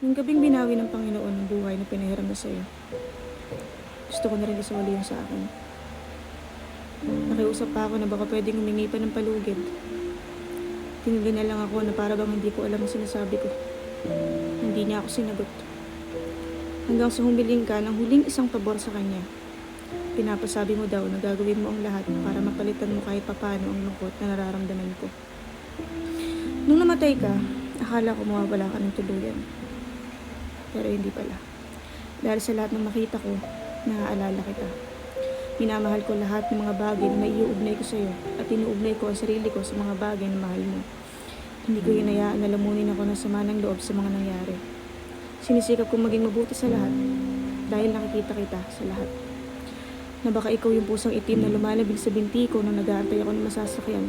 Nung gabing binawi ng Panginoon ng buhay na pinahiram na sa'yo, gusto ko na rin isoli yung sa akin. Nakiusap pa ako na baka pwedeng humingi pa ng palugid. Tinuli na lang ako na para bang hindi ko alam ang sinasabi ko. Hindi niya ako sinagot. Hanggang sa humiling ka ng huling isang pabor sa kanya. Pinapasabi mo daw na gagawin mo ang lahat para mapalitan mo kahit papano ang lungkot na nararamdaman ko. Nung namatay ka, akala ko mawawala ka ng tuluyan. Pero hindi pala. Dahil sa lahat ng makita ko, naaalala kita. Minamahal ko lahat ng mga bagay na maiuugnay ko sa'yo at inuugnay ko ang sarili ko sa mga bagay na mahal mo. Hindi ko hinayaan na lamunin ako ng sama ng loob sa mga nangyari. Sinisikap kong maging mabuti sa lahat dahil nakikita kita sa lahat. Na baka ikaw yung pusang itim na lumalabig sa binti ko nung nag-aantay ako ng masasakyan.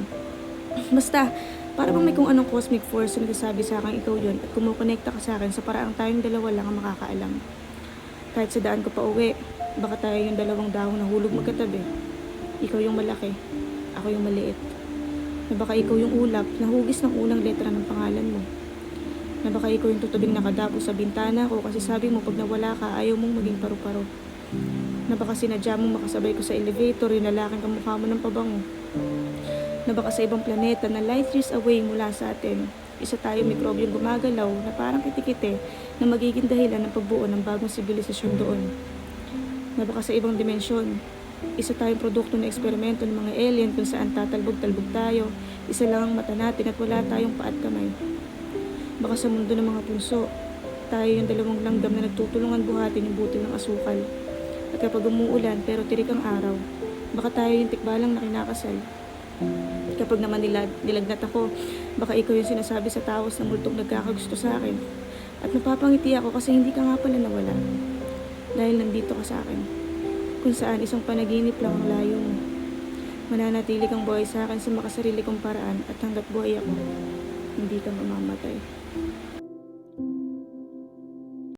Basta, para bang may kung anong cosmic force na nagsasabi sa akin ikaw yun at kumukonekta ka sa akin sa paraang tayong dalawa lang ang makakaalam. Kahit sa daan ko pa uwi, baka tayo yung dalawang dahon na hulog magkatabi. Ikaw yung malaki, ako yung maliit. Na baka ikaw yung ulap na hugis ng unang letra ng pangalan mo. Na baka ikaw yung tutubing nakadapo sa bintana ko kasi sabi mo pag nawala ka ayaw mong maging paru-paro. Na baka sinadya mong makasabay ko sa elevator yung lalaking kamukha mo ng pabango. Na baka sa ibang planeta na light years away mula sa atin, isa tayong mikrobyong gumagalaw na parang kitikite na magiging dahilan ng pagbuo ng bagong sibilisasyon doon. Na baka sa ibang dimensyon, isa tayong produkto ng eksperimento ng mga alien kung saan tatalbog-talbog tayo, isa lang ang mata natin at wala tayong paa at kamay. Baka sa mundo ng mga punso, tayo yung dalawang langgam na nagtutulungan buhatin yung butil ng asukal. At kapag umuulan pero tirik ang araw, baka tayo yung tikbalang na kinakasal. Kapag naman nilagnat ako, baka ikaw yung sinasabi sa tawas na multong nagkakagusto sa akin. At napapangiti ako kasi hindi ka nga pala nawala. Dahil nandito ka sa akin. Kung saan isang panaginip lang ang layo mo. Mananatili kang buhay sa akin sa makasarili kong paraan at hanggat buhay ako, hindi ka mamamatay.